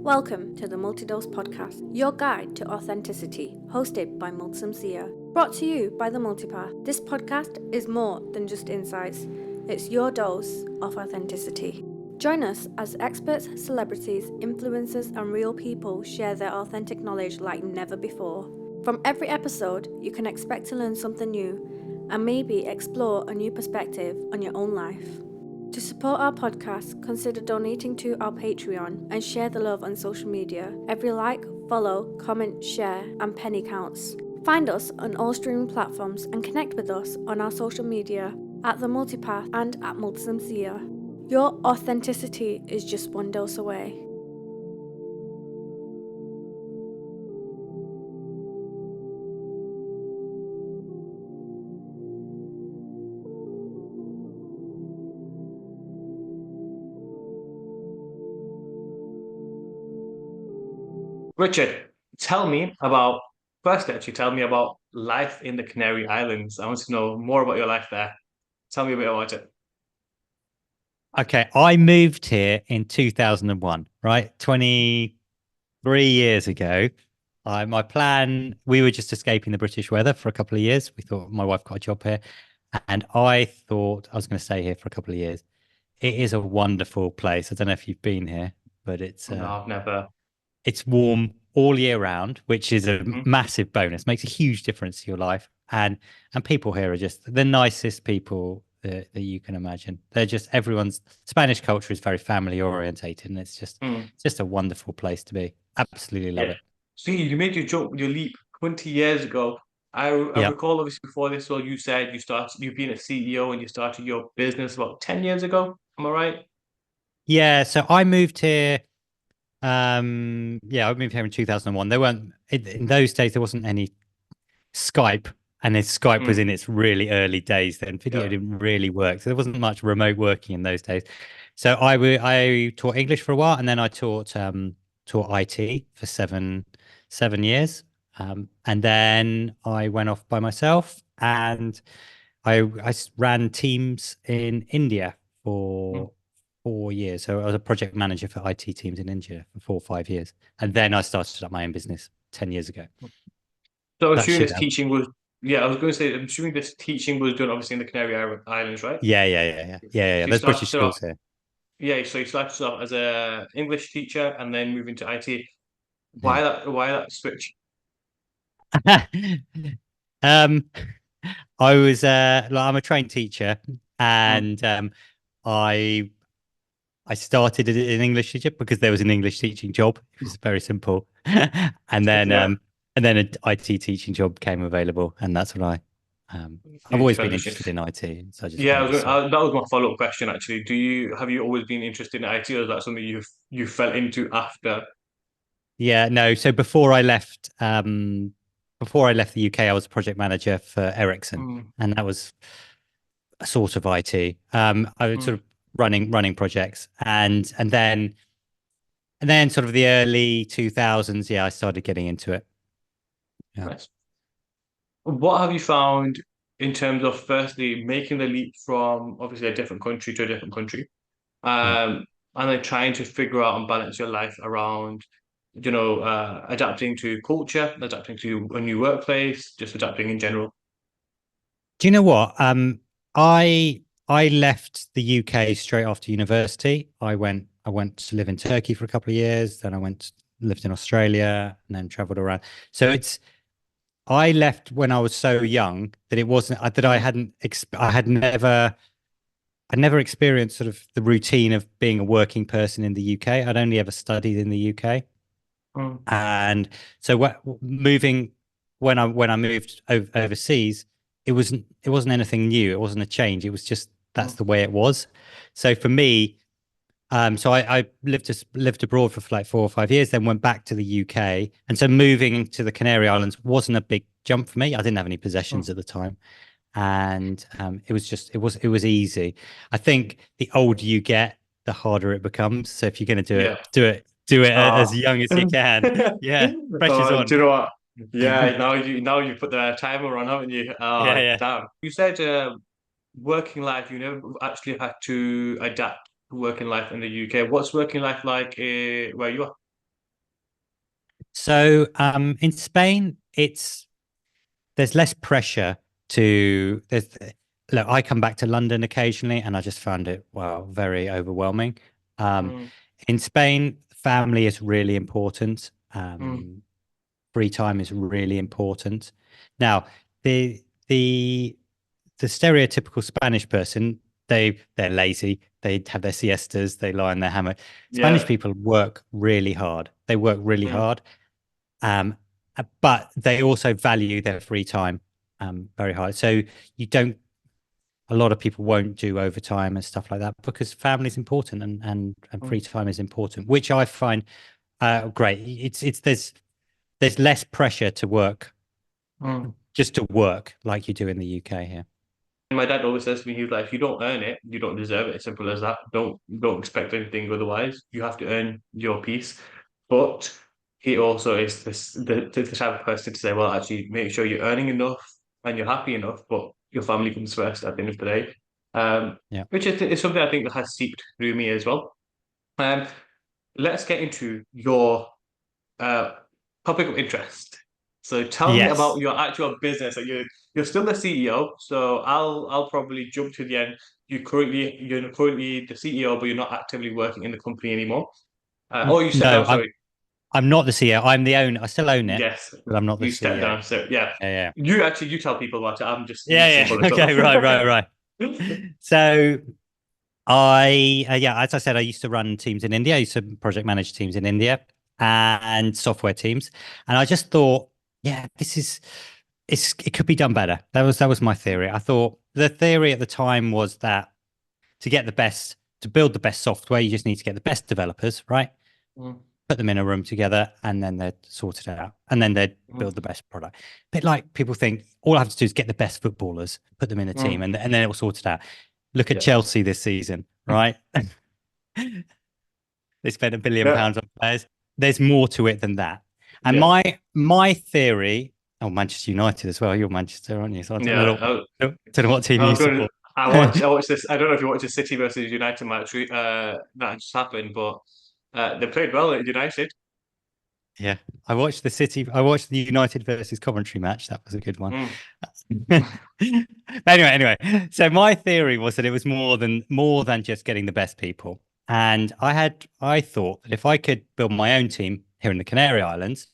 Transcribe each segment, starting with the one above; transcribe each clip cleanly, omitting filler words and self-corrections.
Welcome to the Multidose Podcast, your guide to authenticity, hosted by Multazim Zia. Brought to you by the Multipath. This podcast is more than just insights, it's your dose of authenticity. Join us as experts, celebrities, influencers, and real people share their authentic knowledge like never before. From every episode, you can expect to learn something new and maybe explore a new perspective on your own life. To support our podcast, consider donating to our Patreon and share the love on social media. Every like, follow, comment, share, and penny counts. Find us on all streaming platforms and connect with us on our social media at The Multipath and at Multazim Zia. Your authenticity is just one dose away. Richard, tell me about life in the Canary Islands. I want to know more about your life there. Tell me a bit about it. Okay, I moved here in 2001, right? 23 years ago. My plan, we were just escaping the British weather for a couple of years. We thought my wife got a job here, and I thought I was going to stay here for a couple of years. It is a wonderful place. I don't know if you've been here, but No, I've never. it's warm all year round, which is a Mhm. massive bonus. Makes a huge difference to your life. And people here are just the nicest people that you can imagine. They're just everyone's Spanish culture is very family orientated, and it's just a wonderful place to be. Absolutely love Yeah. it. See, you made your leap 20 years ago. I Yeah. recall obviously before this, well, you said you've been a CEO and you started your business about 10 years ago. Am I right? Yeah. So I moved here. I moved here in 2001. There weren't in those days. There wasn't any Skype, and then Skype was Mm. in its really early days. Then video Yeah. didn't really work, so there wasn't much remote working in those days. So I taught English for a while, and then I taught IT for seven years, and then I went off by myself, and I ran teams in India Mm. for 4 years. So I was a project manager for IT teams in India for 4 or 5 years, and then I started up my own business 10 years ago. So I'm That assuming shit this out. teaching was, yeah, I was going to say, I'm assuming this teaching was done obviously in the Islands, right? Yeah. So you There's British started off, schools here. yeah, so you started off as a English teacher and then moved into IT. Yeah. Why that switch? um, I'm a trained teacher, Mm. and I I started an English teacher because there was an English teaching job. It was very simple, and then Yeah, an IT teaching job came available, and that's what I've you always been transition. interested in IT, so I just Yeah, kind of decided. that was my follow-up question actually. Have you always been interested in IT, or is that something you fell into after? Yeah, no. So before I left the UK, I was a project manager for Ericsson, Mm, and that was a sort of IT. I was sort mm, of running projects, and then sort of the early 2000s. Yeah, I started getting into it. Yeah. nice. What have you found in terms of firstly making the leap from obviously a different country to a different country, Yeah. and then trying to figure out and balance your life around, adapting to culture, adapting to a new workplace, just adapting in general. Do you know what? I left the UK straight after university. I went to live in Turkey for a couple of years. Then lived in Australia, and then traveled around. So I left when I was so young that it wasn't that I Mm, hadn't I had never experienced sort of the routine of being a working person in the UK. I'd only ever studied in the UK, mm, and so moving when I moved overseas, it wasn't anything new. It wasn't a change. It was just that's mm, the way it was. So for me, so I lived abroad for like 4 or 5 years, then went back to the UK, and so moving to the Canary Islands wasn't a big jump for me. I didn't have any mm. possessions at the time, and it was easy. I think the older you get, the harder it becomes. So if you're going to Yeah. do it Uh, as young as you can. Yeah, pressure's oh, on. do you know what? Yeah, now you put the timer on, haven't you? Yeah, Oh, yeah. damn. You said working life, you never actually had to adapt to working life in the UK. What's working life like where you are? So in Spain, there's less pressure to there's look, I come back to London occasionally and I just found it, well, very overwhelming. Mm, In Spain, family is really important. mm, Free time is really important. Now, the the the stereotypical Spanish person, they're lazy, they have their siestas, they lie on their hammock. Spanish yeah. people work really hard. They work really Mm, hard. Um, but they also value their free time very high. So you don't a lot of people won't do overtime and stuff like that because family is important and free mm, time is important, which I find great. It's there's less pressure to work, mm. just to work like you do in the UK here. My dad always says to me, he's like, if you don't earn it, you don't deserve it. As simple as that. Don't expect anything otherwise. You have to earn your piece. But he also is the type of person to say, well, actually, make sure you're earning enough and you're happy enough, but your family comes first at the end of the day. Yeah. Which is something I think that has seeped through me as well. Um, let's get into your uh, topic of interest. So tell me about Yes. your actual business. Like you're still the CEO, so I'll probably jump to the end. You're currently the CEO, but you're not actively working in the company anymore. Oh, you stepped No, down. Sorry. I'm not the CEO. I'm the owner. I still own it, Yes, but I'm not the you stepped CEO. down. So yeah, Yeah, you tell people about it. I'm just yeah, listening yeah, for yeah. the Okay, right. So yeah, as I said, I used to run teams in India. I used to project manage teams in India and software teams. And I just thought, yeah, it could be done better. That was my theory. I thought the theory at the time was that to build the best software, you just need to get the best developers, right? Mm, Put them in a room together and then they'd sort it out. And then they'd mm, build the best product. A bit like people think all I have to do is get the best footballers, put them in a team, mm. and then it will sort it out. Look at Yeah, Chelsea this season, right? They spent £1 billion yeah, on players. There's more to it than that. And yeah, my theory, oh, Manchester United as well. You're Manchester, aren't you? So I yeah. don't know what team I you was going to. support. I watched this. I don't know if you watched the City versus United match that just happened, but they played well at United. Yeah, I watched the United versus Coventry match. That was a good one. Mm, But anyway. So my theory was that it was more than just getting the best people. And I thought that if I could build my own team here in the Canary Islands,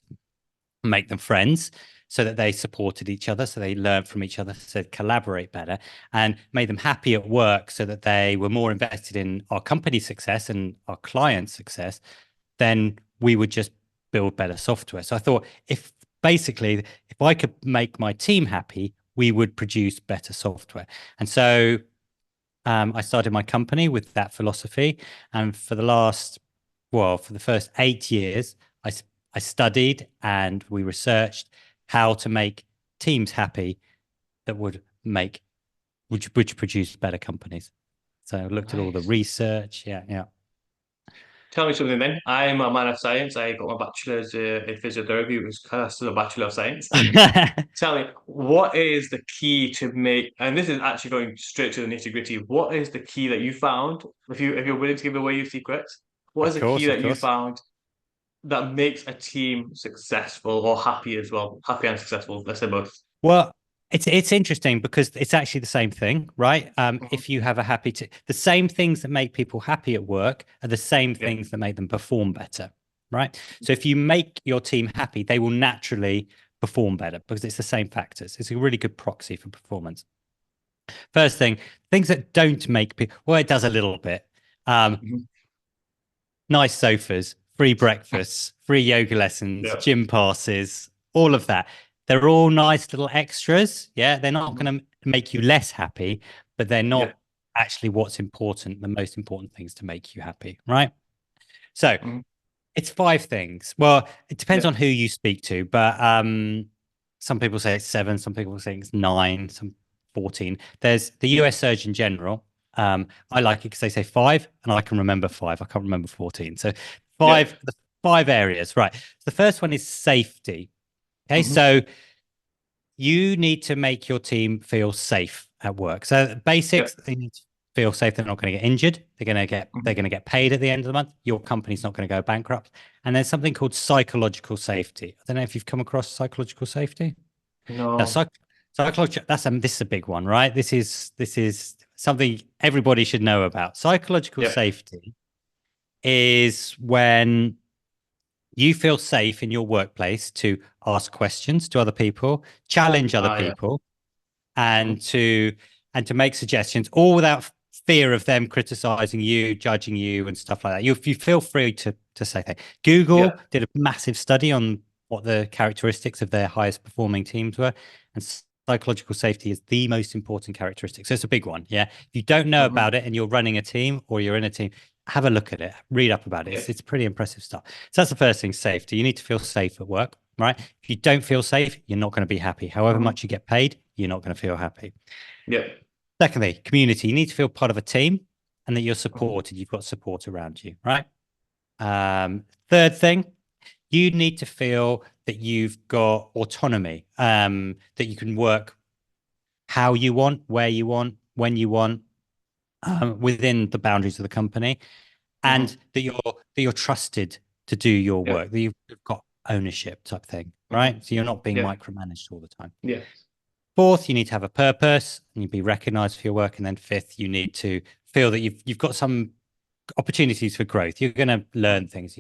make them friends so that they supported each other, so they learned from each other, so they collaborate better, and made them happy at work so that they were more invested in our company's success and our clients' success, then we would just build better software. So I thought if I could make my team happy, we would produce better software. And so I started my company with that philosophy. And for the first 8 years, I studied and we researched how to make teams happy that would produce better companies. So I looked at all the nice. research. Yeah, yeah. Tell me something then. I'm a man of science. I got my bachelor's in physiotherapy. It was classed as a bachelor of science. Tell me, what is the key to make? And this is actually going straight to the nitty gritty. What is the key that you found? If you're willing to give away your secrets, what is Of the key course, of that you course. found that makes a team successful or happy as well? Happy and successful. Let's say both. Well, it's interesting because it's actually the same thing, right? Mhm. If you have the same things that make people happy at work are the same Yeah. things that make them perform better, right? So if you make your team happy, they will naturally perform better because it's the same factors. It's a really good proxy for performance. First thing, things that don't make people, well, it does a little bit. Um, Mhm. nice sofas, free breakfasts, free yoga lessons, Yeah. gym passes, all of that. They're all nice little extras. Yeah. They're not Mhm. going to make you less happy, but they're Yeah. not actually what's important, the most important things to make you happy. Right. So Mhm. it's 5 things. Well, it depends Yeah. on who you speak to, but some people say it's 7, some people say it's 9, some 14. There's the US Surgeon General. I like it because they say 5, and I can remember 5. I can't remember 14. So Yeah. the 5 areas, right? So the first one is safety. Okay, Mhm. so you need to make your team feel safe at work. So Yeah. basics, feel safe they're not going to get injured. They're going to get paid at the end of the month. Your company's not going to go bankrupt. And there's something called psychological safety. I don't know if you've come across psychological safety. Now, No. psychological, this is a big one, right? This is something everybody should know about. Psychological safety is when you feel safe in your workplace to ask questions to other people, challenge other people, and to make suggestions, all without fear of them criticizing you, judging you, and stuff like that. You feel free to say that. Google did a massive study on what the characteristics of their highest performing teams were, and psychological safety is the most important characteristic. So it's a big one. Yeah, if you don't know about it and you're running a team or you're in a team, have a look at it, read up about it. It's pretty impressive stuff. So that's the first thing: safety. You need to feel safe at work, right? If you don't feel safe, you're not going to be happy. However much you get paid, you're not going to feel happy. Yeah. Secondly, community. You need to feel part of a team and that you're supported. You've got support around you, right? Third thing, you need to feel that you've got autonomy, that you can work how you want, where you want, when you want, within the boundaries of the company, and that you're trusted to do your work, that you've got ownership type thing, right? So you're not being micromanaged all the time. Yeah. Fourth, you need to have a purpose and you'd be recognized for your work. And then fifth, you need to feel that you've got some opportunities for growth. You're going to learn things.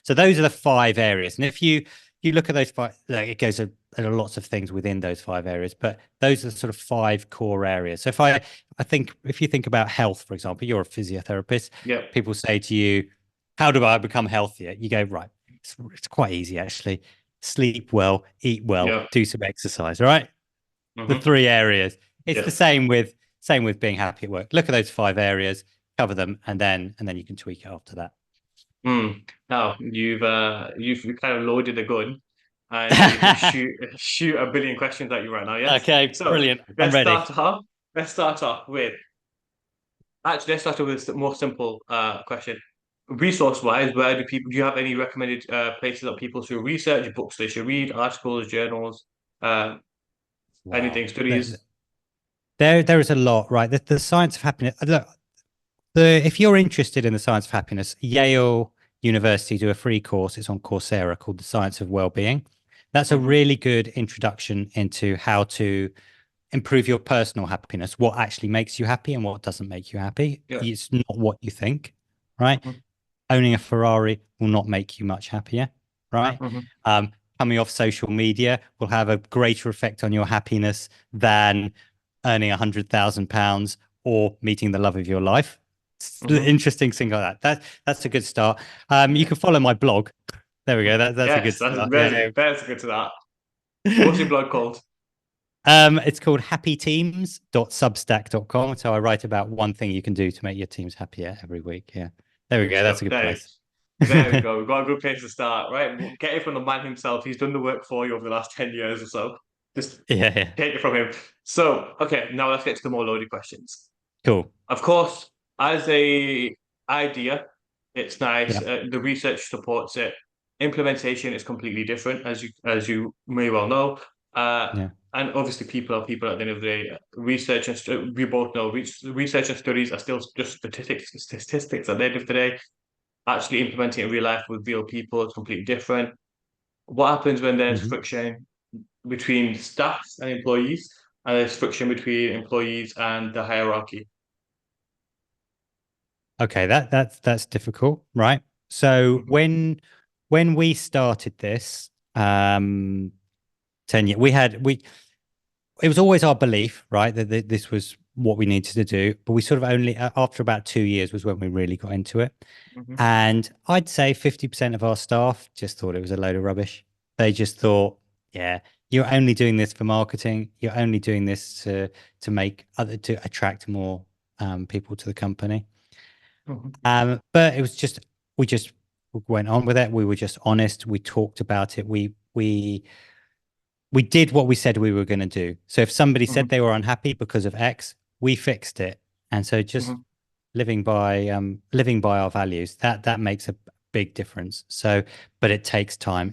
So those are the 5 areas. And if you look at those 5, like, it goes there are lots of things within those 5 areas, but those are the sort of 5 core areas. So if you think about health, for example, you're a physiotherapist. People say to you, how do I become healthier? You go, right, it's quite easy, actually. Sleep well, eat well, do some exercise, right? The 3 areas. It's the same with being happy at work. Look at those 5 areas, cover them, and then you can tweak it after that. Now you've kind of loaded a gun and ready to shoot a billion questions at you right now. Yes. Okay. So brilliant. I'm ready. Let's start off with the more simple question. Resource-wise, do you have any recommended places that people should research, books they should read, articles, journals, anything, studies? There is a lot, right? The science of happiness. Look, if you're interested in the science of happiness, Yale University do a free course. It's on Coursera called The Science of Wellbeing. That's a really good introduction into how to improve your personal happiness, what actually makes you happy and what doesn't make you happy. It's not what you think, right? Owning a Ferrari will not make you much happier, right? Coming off social media will have a greater effect on your happiness than earning £100,000 or meeting the love of your life. Interesting thing like that. That's a good start. You can follow my blog. There we go. That's a good start. That's good to that. What's your blog called? It's called happyteams.substack.com. So I write about one thing you can do to make your teams happier every week. Yeah. There we go. That's a good place. There we go. We've got a good place to start, right? Get it from the man himself. He's done the work for you over the last 10 years or so. Just take it from him. So, okay, now let's get to the more loaded questions. Cool. Of course, as a idea, it's nice. The research supports it. Implementation is completely different, as you may well know. And obviously, people are people at the end of the day. Research and we both know research and studies are still just statistics at the end of the day. Actually implementing it in real life with real people is completely different. What happens when there's friction between staff and employees, and there's friction between employees and the hierarchy? Okay, that's difficult, right? So when we started this 10 years, it was always our belief, right, that this was what we needed to do, but we sort of only after about 2 years was when we really got into it. And I'd say 50% of our staff just thought it was a load of rubbish. They just thought, yeah, you're only doing this for marketing. You're only doing this to attract more people to the company. But it was just we went on with it. We were just honest. We talked about it. We did what we said we were going to do. So if somebody said they were unhappy because of X, we fixed it. And so just living by our values, that makes a big difference. So, but it takes time.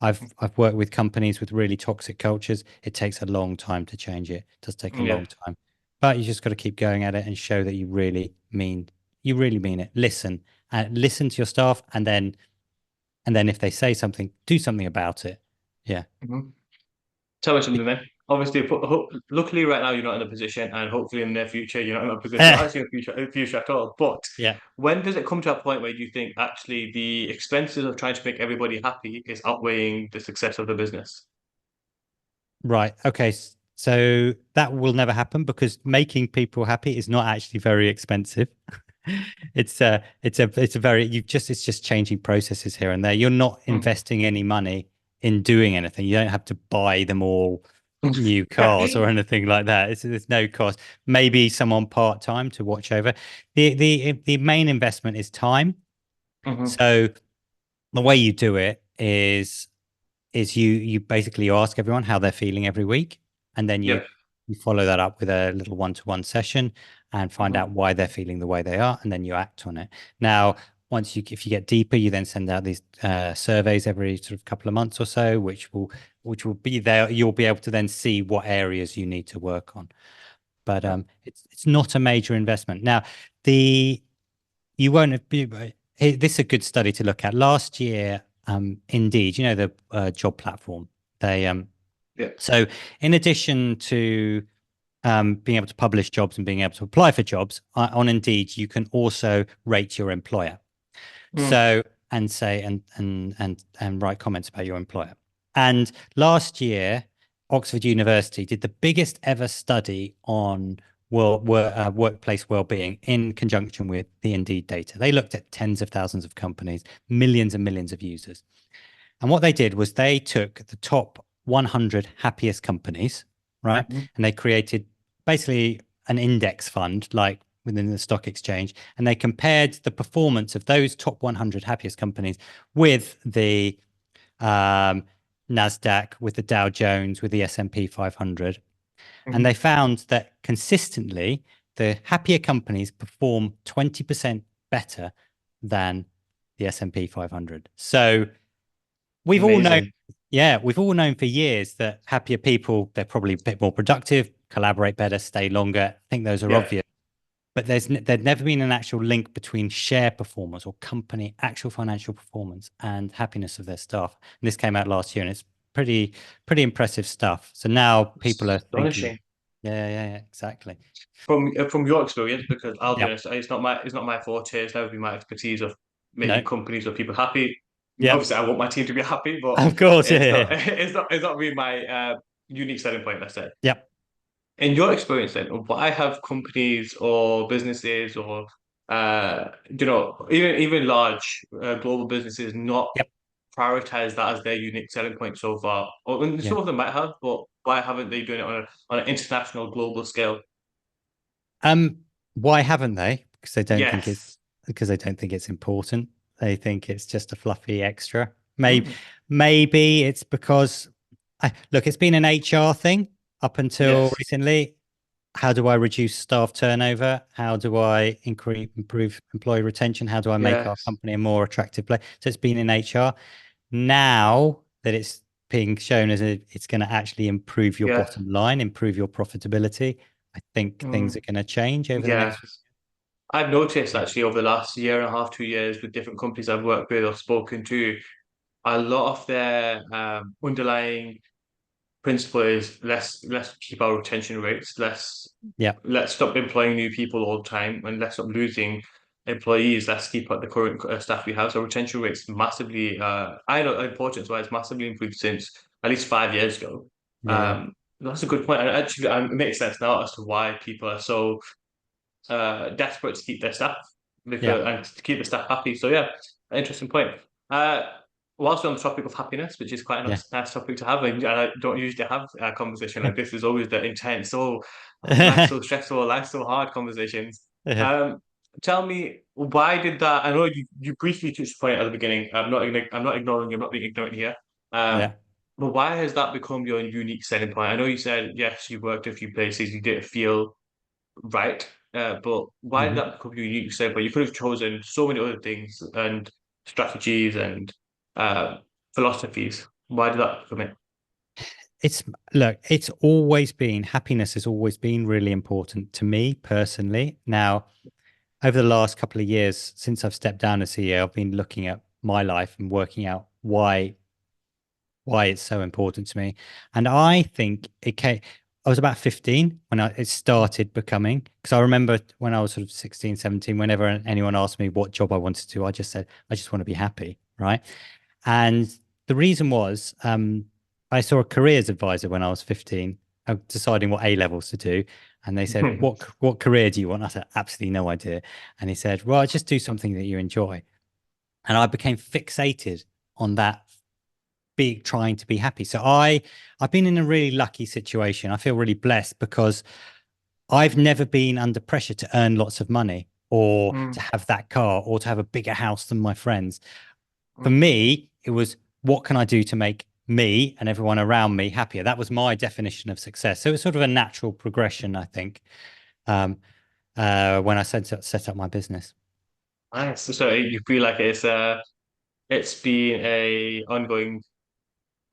I've worked with companies with really toxic cultures. It takes a long time to change it. It does take a long time. but you just got to keep going at it and show that you really mean it. Listen and listen to your staff, and then if they say something, do something about it. Yeah. Mhm. Tell me something then. Obviously, luckily right now you're not in a position, and hopefully in the near future you're not in a position, or actually in future at all. But Yeah. when does it come to a point where you think actually the expenses of trying to make everybody happy is outweighing the success of the business? Right. Okay. So that will never happen because making people happy is not actually very expensive. It's a very it's just changing processes here and there. You're not Mm. investing any money in doing anything. You don't have to buy them all new cars or anything like that. There's no cost. Maybe someone part-time to watch over. The main investment is time. Mhm. So the way you do it is you basically ask everyone how they're feeling every week, and then Yeah. you follow that up with a little one-to-one session and find Mhm. out why they're feeling the way they are, and then you act on it. Now, if you get deeper, you then send out these surveys every sort of couple of months or so, which will be there. You'll be able to then see what areas you need to work on. But it's not a major investment. Now, the you won't have this is a good study to look at. Last year, Indeed, the job platform, they Yeah. so in addition to being able to publish jobs and being able to apply for jobs on Indeed, you can also rate your employer. Mm. So and say and write comments about your employer. And last year, Oxford University did the biggest ever study on workplace well-being in conjunction with the Indeed data. They looked at tens of thousands of companies, millions and millions of users. And what they did was they took the top 100 happiest companies, right? Mhm. And they created basically an index fund like within the stock exchange. And they compared the performance of those top 100 happiest companies with the um, NASDAQ, with the Dow Jones, with the S&P 500. And Mhm. they found that consistently, the happier companies perform 20% better than the S&P 500. So we've all known, Amazing. we've all known for years that happier people, they're probably a bit more productive, collaborate better, stay longer. I think those are Yeah. obvious. But there's never been an actual link between share performance or company actual financial performance and happiness of their staff. And this came out last year, and it's pretty impressive stuff. So now people are thinking, Astonishing. yeah, exactly. From your experience, because I'll be Yep. honest, it's not my forte. It's never been my expertise of No. making companies or people happy. Yep. Obviously, I want my team to be happy, but Of course. it's not Yeah. it's not really my unique selling point. Let's say. Yep. In your experience, then, why have companies or businesses or even large global businesses not Yep. prioritize that as their unique selling point so far? Or and Yeah. some of them might have, but why haven't they done it on an international global scale? Why haven't they? Yes. Because they don't think it's important. They think it's just a fluffy extra. Mm. Maybe it's because look, it's been an HR thing up until Yes. recently. How do I reduce staff turnover? How do I improve employee retention? How do I make our Yes. company a more attractive place? So it's been in HR. Now that it's being shown as it's going to actually improve your Yeah. bottom line, improve your profitability, I think things Mm. are going to change over the Yeah. next few I've noticed years. actually over the last year and a half, 2 years with different companies I've worked with or spoken to, a lot of their underlying principle is let's keep our retention rates, Yeah, let's stop employing new people all the time, and let's stop losing employees. Let's keep up the current staff we have. So retention rates massively. I know importance why it's massively improved since at least 5 years ago. yeah, That's a good point, and actually, it makes sense now as to why people are so desperate to keep their staff yeah, and to keep the staff happy. So yeah, interesting point. Uh, whilst we're on the topic of happiness, which is quite a yeah, nice topic to have, and I don't usually have a conversation yeah. like this. Is always the intense, life's so stressful, life's so hard conversations. Yeah, Um, Tell me why did that? I know you briefly touched the point at the beginning. I'm not ignoring you. I'm not being ignorant here. Um, yeah. but why has that become your unique selling point? I know you said yes, you worked a few places, you didn't feel right. But why did Mhm. that become your unique selling point? You could have chosen so many other things and strategies and uh, philosophies. Why did that become it? it's look, it's always been happiness has always been really important to me personally. Now, over the last couple of years since I've stepped down as CEO, I've been looking at my life and working out why it's so important to me. And I think I was about 15 when it started becoming, because I remember when I was sort of 16, 17, whenever anyone asked me what job I wanted to, I just said, I just want to be happy. Right. And the reason was, I saw a careers advisor when I was 15, deciding what A levels to do. And they said, what career do you want? I said, absolutely no idea. And he said, well, just do something that you enjoy. And I became fixated on that, trying to be happy. So I've been in a really lucky situation. I feel really blessed because I've never been under pressure to earn lots of money or to have that car or to have a bigger house than my friends. For me, it was, what can I do to make me and everyone around me happier? That was my definition of success. So it's sort of a natural progression, I think, when I set up my business. Nice. So you feel like it's been a ongoing,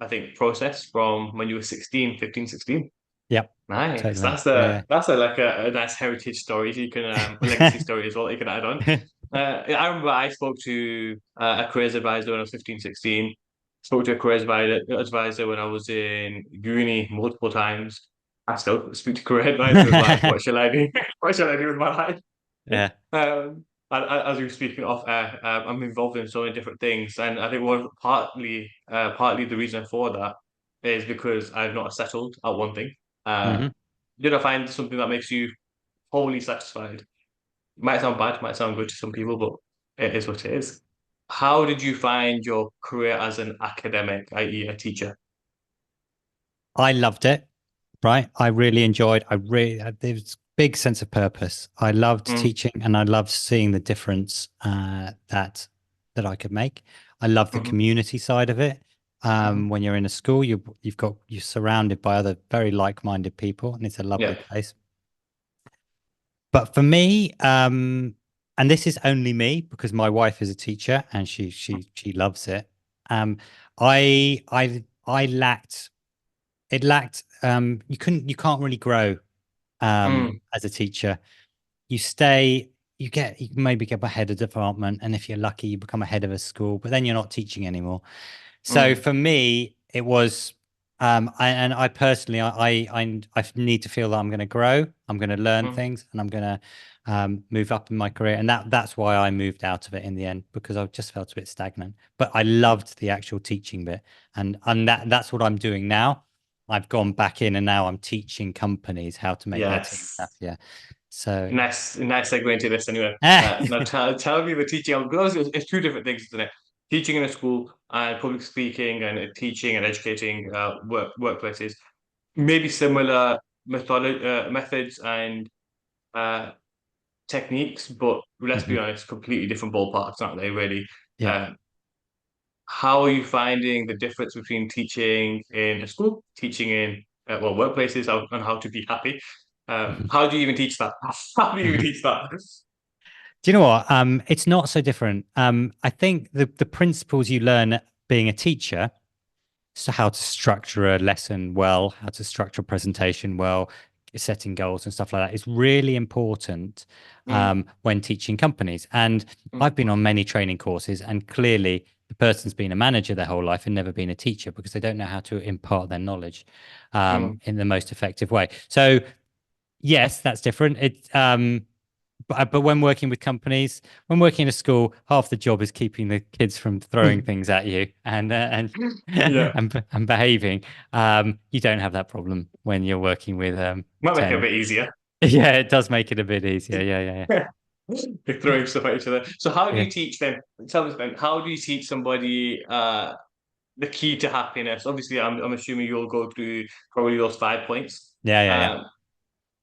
I think, process from when you were 16, 15, 16. Yep, Nice. totally. That's like a nice heritage story. So you can a legacy story as well. You can add on. Yeah. I remember I spoke to a careers advisor when I was 15, 16. Spoke to a advisor when I was in uni multiple times. I still speak to career advisors like, what shall I do? What shall I do with my life? Yeah. As you were speaking off air, I'm involved in so many different things, and I think partly the reason for that is because I've not settled at one thing. Uh, Hmm. did I find something that makes you wholly satisfied? Might sound bad, might sound good to some people, but it is what it is. How did you find your career as an academic, i.e., a teacher? I loved it. Right. I really enjoyed, there was a big sense of purpose. I loved Mm, teaching and I loved seeing the difference that I could make. I love the mhm, community side of it. mhm. When you're in a school, you're surrounded by other very like-minded people, and it's a lovely Yeah. place. But for me, and this is only me because my wife is a teacher and she loves it. I lacked you can't really grow Mm, as a teacher. You you maybe get ahead of department, and if you're lucky you become a head of a school, but then you're not teaching anymore. So mm, for me it was, I personally I need to feel that I'm going to grow, I'm going to learn mm. things, and I'm going to move up in my career, and that's why I moved out of it in the end, because I just felt a bit stagnant. But I loved the actual teaching bit, and that's what I'm doing now. I've gone back in and now I'm teaching companies how to make their teams Yes. happier. So Nice segue into this anyway. Now yeah. tell me the teaching, because it's two different things, isn't it? Teaching in a school and public speaking and teaching and educating workplaces. Maybe similar methods and uh, techniques, but let's be Mhm. honest, completely different ballparks, aren't they, really? Yeah. Uh, how are you finding the difference between teaching in a school, teaching in workplaces, on how to be happy? Mhm. How do you even teach that? How do you even Mhm. teach that? Do you know what? It's not so different. I think the principles you learn being a teacher, so how to structure a lesson well, how to structure a presentation well, setting goals and stuff like that is really important Mm, when teaching companies. And mm, I've been on many training courses, and clearly the person's been a manager their whole life and never been a teacher because they don't know how to impart their knowledge mm. in the most effective way. So yes, that's different. But when working with companies, when working in a school, half the job is keeping the kids from throwing things at you and Yeah, and behaving. You don't have that problem when you're working with might make it a 10. bit easier. Yeah, it does make it a bit easier. Yeah, They're throwing stuff at each other. So how do yeah, you teach them? Tell us then, how do you teach somebody the key to happiness? Obviously, I'm assuming you'll go through probably those 5 points. yeah. Um,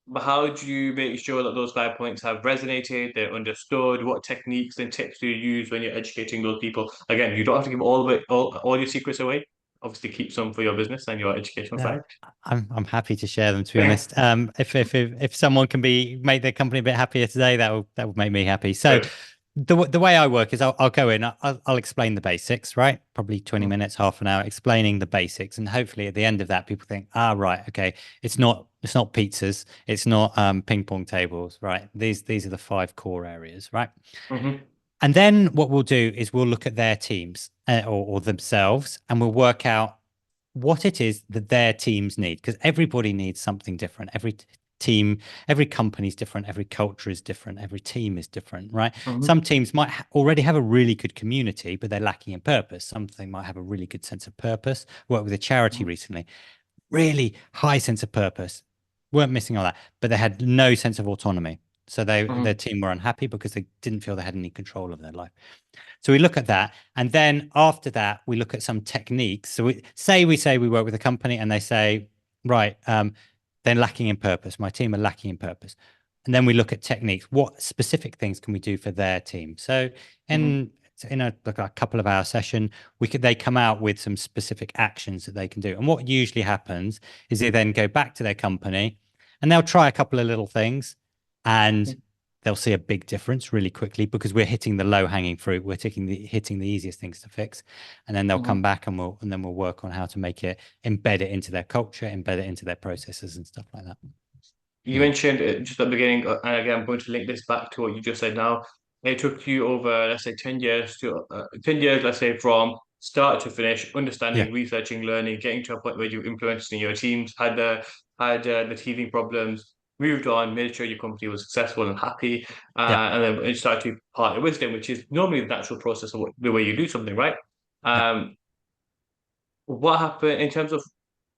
but how do you make sure that those 5 points have resonated, they're understood? What techniques and tips do you use when you're educating those people? Again, you don't have to give all your secrets away. Obviously, keep some for your business and your educational No, side. I'm happy to share them. To be honest, if someone can make their company a bit happier today, that will make me happy. So Good. the way I work is I'll go in, I'll explain the basics, right? Probably 20 Mm. minutes, half an hour explaining the basics. And hopefully at the end of that, people think, right, okay, it's not pizzas, it's not ping pong tables, right? These are the 5 core areas, right? Mm-hmm. And then what we'll do is we'll look at their teams or themselves, and we'll work out what it is that their teams need, because everybody needs something different. Every team, every company is different, every culture is different, every team is different, right? Mm-hmm. Some teams might already have a really good community, but they're lacking in purpose. Something might have a really good sense of purpose. Worked with a charity recently, really high sense of purpose, weren't missing all that, but they had no sense of autonomy. So their team were unhappy because they didn't feel they had any control of their life. So we look at that, and then after that, we look at some techniques. So we say we work with a company, and they say, right, they're lacking in purpose. My team are lacking in purpose, and then we look at techniques. What specific things can we do for their team? So in a couple of hour session, they come out with some specific actions that they can do. And what usually happens is they then go back to their company, and they'll try a couple of little things, and they'll see a big difference really quickly because we're hitting the low hanging fruit. We're hitting the easiest things to fix, and then they'll come back and we'll work on how to make it, embed it into their culture, embed it into their processes and stuff like that. You mentioned just at the beginning, and again, I'm going to link this back to what you just said now. It took you over, let's say, 10 years to 10 years, let's say, from start to finish, Yeah, understanding, researching, learning, getting to a point where you implemented in your teams, had the teething problems, moved on, made sure your company was successful and happy, yeah, and then it started to part your wisdom, which is normally the natural process of the way you do something, right? yeah. What happened in terms of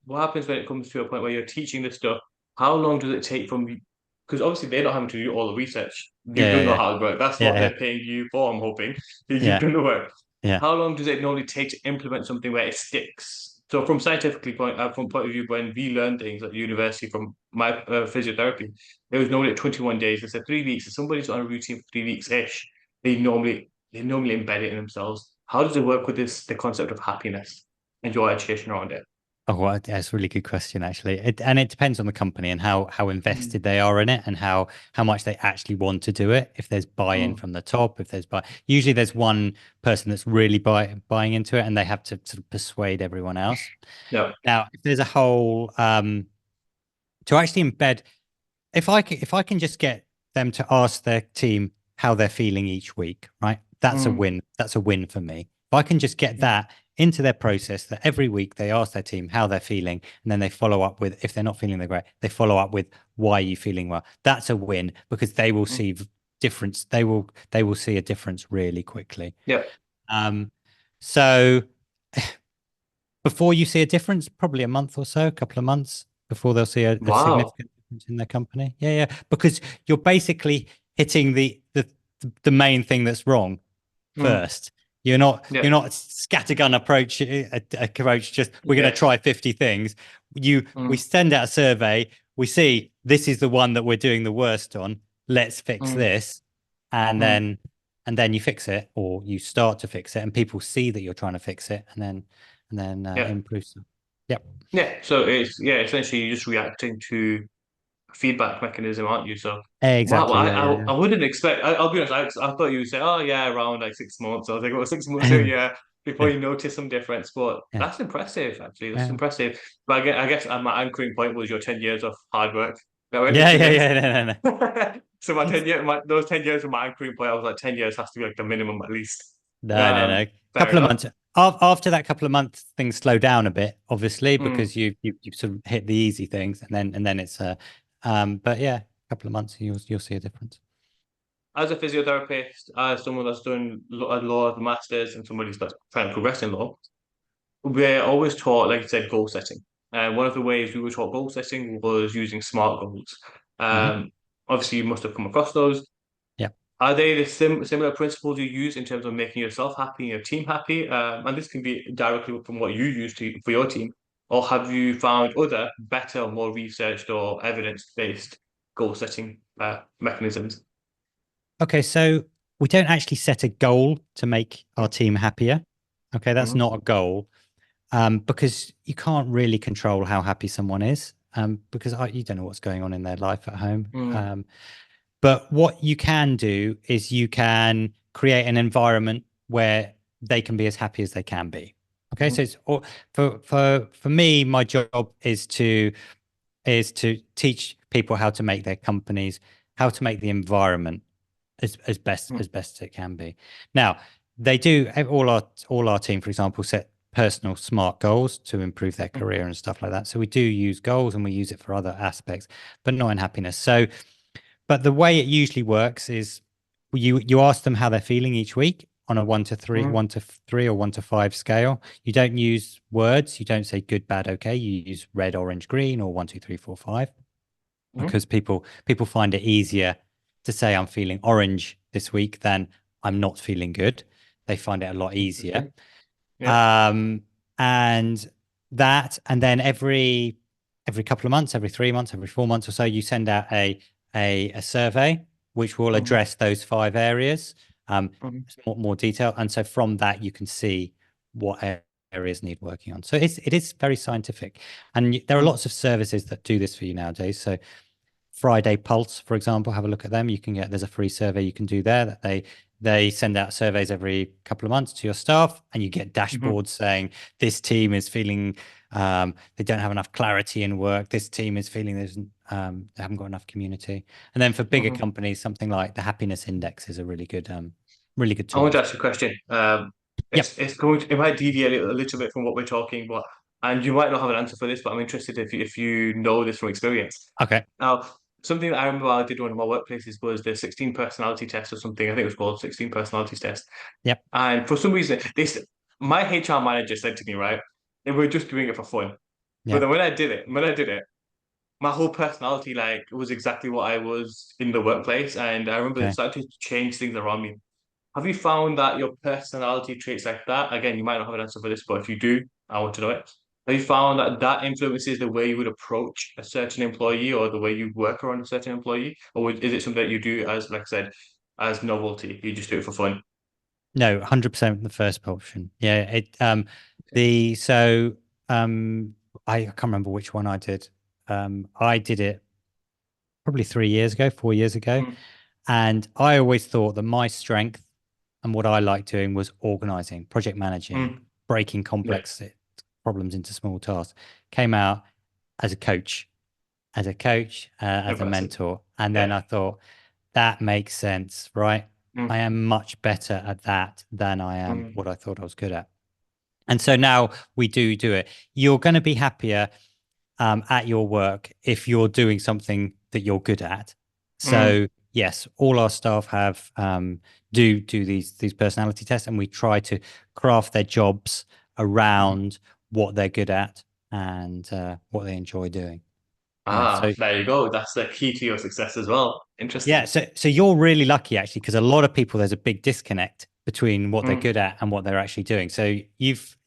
what happens when it comes to a point where you're teaching this stuff? How long does it take from you? Because obviously they're not having to do all the research. You've Yeah, done the yeah, hard work. That's what yeah, they're paying you for, I'm hoping. You've yeah, done the work. yeah, How long does it normally take to implement something where it sticks? So from point of view, when we learn things at university from my physiotherapy, it was normally at 21 days. They said 3 weeks. If somebody's on a routine for 3 weeks-ish, they normally embed it in themselves. How does it work with the concept of happiness and your education around it? Oh, well, that's a really good question, actually. And it depends on the company and how Mm, invested they are in it, and how much they actually want to do it. If there's buy-in mm, from the top, if there's usually there's one person that's really buying into it, and they have to sort of persuade everyone else. yeah. Now, if there's a whole to actually embed, if I can just get them to ask their team how they're feeling each week, right? That's a Mm, win. That's a win for me. If I can just get mm, that into their process, that every week they ask their team how they're feeling, and then they follow up with, if they're not feeling the great, they follow up with, why are you feeling well? That's a win, because they will mm, see difference. They will see a difference really quickly. yeah. Um, so before you see a difference, probably a month or so, a couple of months before they'll see a Wow. significant difference in their company. Yeah, yeah, because you're basically hitting the main thing that's wrong Mm, first. You're yeah. not scattergun approach. Just we're going to Yes. try 50 things. We Mm, send out a survey. We see this is the one that we're doing the worst on. Let's fix mm, this, and mm, then you fix it, or you start to fix it, and people see that you're trying to fix it, and then yeah. improve them. Yep. Yeah. So essentially you're just reacting to feedback mechanism, aren't you? So wow, Exactly. I Yeah. wouldn't expect. I'll be honest. I thought you would say, oh yeah, around like 6 months. I was like, well, 6 months a Yeah. year before Yeah. you notice some difference. But Yeah. that's impressive, actually. That's Yeah. impressive. But I guess my anchoring point was your 10 years of hard work that went Yeah. into Yeah. this. Yeah. No. No. So those 10 years were my anchoring point. I was like, 10 years has to be like the minimum at least. No. No. No. Fair Couple of enough. months. After that couple of months, things slow down a bit, obviously, Mm. because you sort of hit the easy things, and then it's but yeah, a couple of months, you'll see a difference. As a physiotherapist, as someone that's done a law of the masters and somebody that's trying to progress in law, we're always taught, like you said, goal setting. And one of the ways we were taught goal setting was using SMART goals. Hmm. Um, Obviously, you must have come across those. Yeah. Are they the similar principles you use in terms of making yourself happy and your team happy? And this can be directly from what you use for your team. Or have you found other better, more researched or evidence-based goal setting mechanisms? Okay, so we don't actually set a goal to make our team happier. Okay, that's Mm-hmm. not a goal, because you can't really control how happy someone is, because you don't know what's going on in their life at home. Mm, But what you can do is you can create an environment where they can be as happy as they can be. Okay, so it's for me, my job is to teach people how to make their companies, how to make the environment as best as it can be. Now, they do all our team, for example, set personal smart goals to improve their career and stuff like that. So we do use goals and we use it for other aspects, but not in happiness. So, but the way it usually works is you ask them how they're feeling each week on a 1 to 3, 1 to 3 or 1 to 5 scale. You don't use words. You don't say good, bad, okay. You use red, orange, green, or 1, 2, 3, 4, 5, because people find it easier to say I'm feeling orange this week than I'm not feeling good. They find it a lot easier. And then every couple of months, every 3 months, every 4 months or so, you send out a survey which will address those 5 areas, more detail. And so from that, you can see what areas need working on. So it is very scientific, and there are lots of services that do this for you nowadays. So Friday Pulse, for example, have a look at them. There's a free survey you can do there that they send out surveys every couple of months to your staff, and you get dashboards saying this team is feeling they don't have enough clarity in work. This team is feeling they haven't got enough community. And then for bigger companies, something like the happiness index is a really good tool. I want to ask you a question. It might deviate a little bit from what we're talking about, and you might not have an answer for this, but I'm interested if you know this from experience. Okay. Now, something that I remember I did one of my workplaces was the 16 personality test or something. I think it was called 16 personalities test. Yep. And for some reason, my HR manager said to me, right, they were just doing it for fun. But then when I did it, my whole personality was exactly what I was in the workplace, and I remember it started to change things around me. Have you found that your personality traits like that, again, you might not have an answer for this, but if you do, I want to know it. Have you found that that influences the way you would approach a certain employee or the way you work around a certain employee? Or is it something that you do as, like I said, as novelty? You just do it for fun? No, 100% the first option. Yeah. I can't remember which one I did. I did it probably 3 years ago, 4 years ago. And I always thought that my strength and what I liked doing was organizing, project managing, breaking complex problems into small tasks. Came out as a coach, as a mentor. And then I thought, that makes sense, right? I am much better at that than I am what I thought I was good at. And so now we do it. You're going to be happier at your work if you're doing something that you're good at. So yes, all our staff have do these personality tests, and we try to craft their jobs around what they're good at and what they enjoy doing. There you go. That's the key to your success as well. Interesting. Yeah, so you're really lucky actually, because a lot of people, there's a big disconnect between what they're good at and what they're actually doing. So you've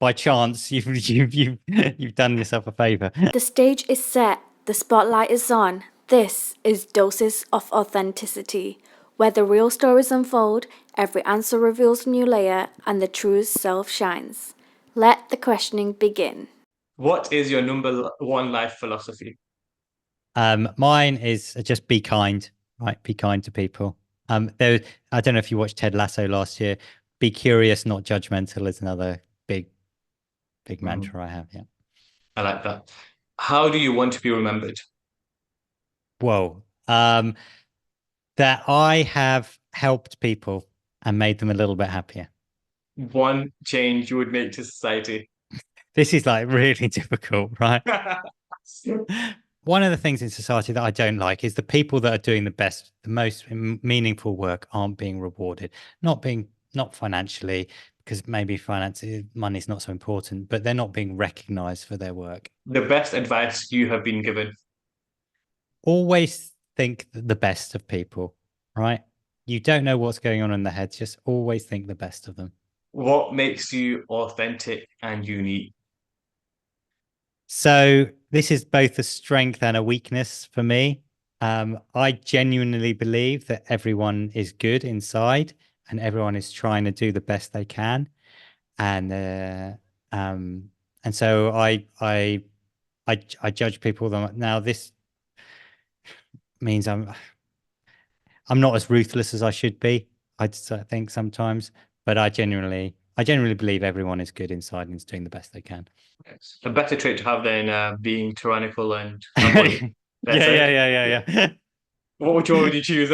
by chance you've done yourself a favor. The stage is set, the spotlight is on. This is Doses of Authenticity, where the real stories unfold, every answer reveals a new layer, and the truest self shines. Let the questioning begin. What is your number one life philosophy? Mine is just be kind, right? Be kind to people. I don't know if you watched Ted Lasso last year. Be curious, not judgmental is another big mantra I have. Yeah. I like that. How do you want to be remembered? Whoa. That I have helped people and made them a little bit happier. One change you would make to society. This is like really difficult, right? One of the things in society that I don't like is the people that are doing the most meaningful work aren't being rewarded. Not financially, because maybe money is not so important, but they're not being recognized for their work. The best advice you have been given. Always think the best of people, right? You don't know what's going on in their heads. Just always think the best of them. What makes you authentic and unique? So this is both a strength and a weakness for me. I genuinely believe that everyone is good inside and everyone is trying to do the best they can. And so I judge people. Now this means I'm not as ruthless as I should be. I think sometimes, but I genuinely believe everyone is good inside and is doing the best they can. It's a better trait to have than being tyrannical and Yeah, flamboyant. Let's say. yeah. What would you already choose?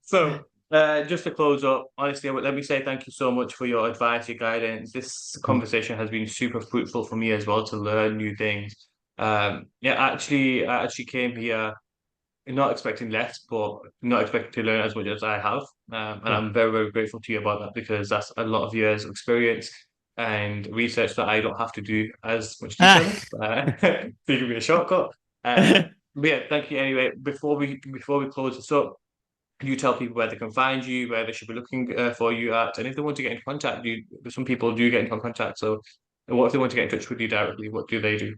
So, just to close up, honestly, let me say thank you so much for your advice, your guidance. This conversation has been super fruitful for me as well to learn new things. I actually came here not expecting less, but not expecting to learn as much as I have. And I'm very, very grateful to you about that because that's a lot of years of experience and research that I don't have to do as much detail. So give me a shortcut. But yeah, thank you anyway. Before we close this up, you tell people where they can find you, where they should be looking for you at, and if they want to get in contact, some people do get in contact. So, what if they want to get in touch with you directly? What do they do?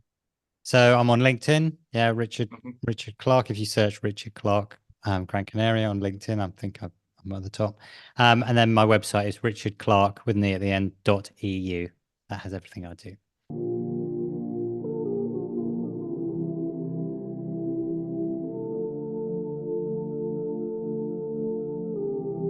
So I'm on LinkedIn. Yeah, Richard Mhm. Clarke. If you search Richard Clarke, Gran Canaria on LinkedIn, I'm at the top. And then my website is Richard Clarke with me at the end .eu. That has everything I do.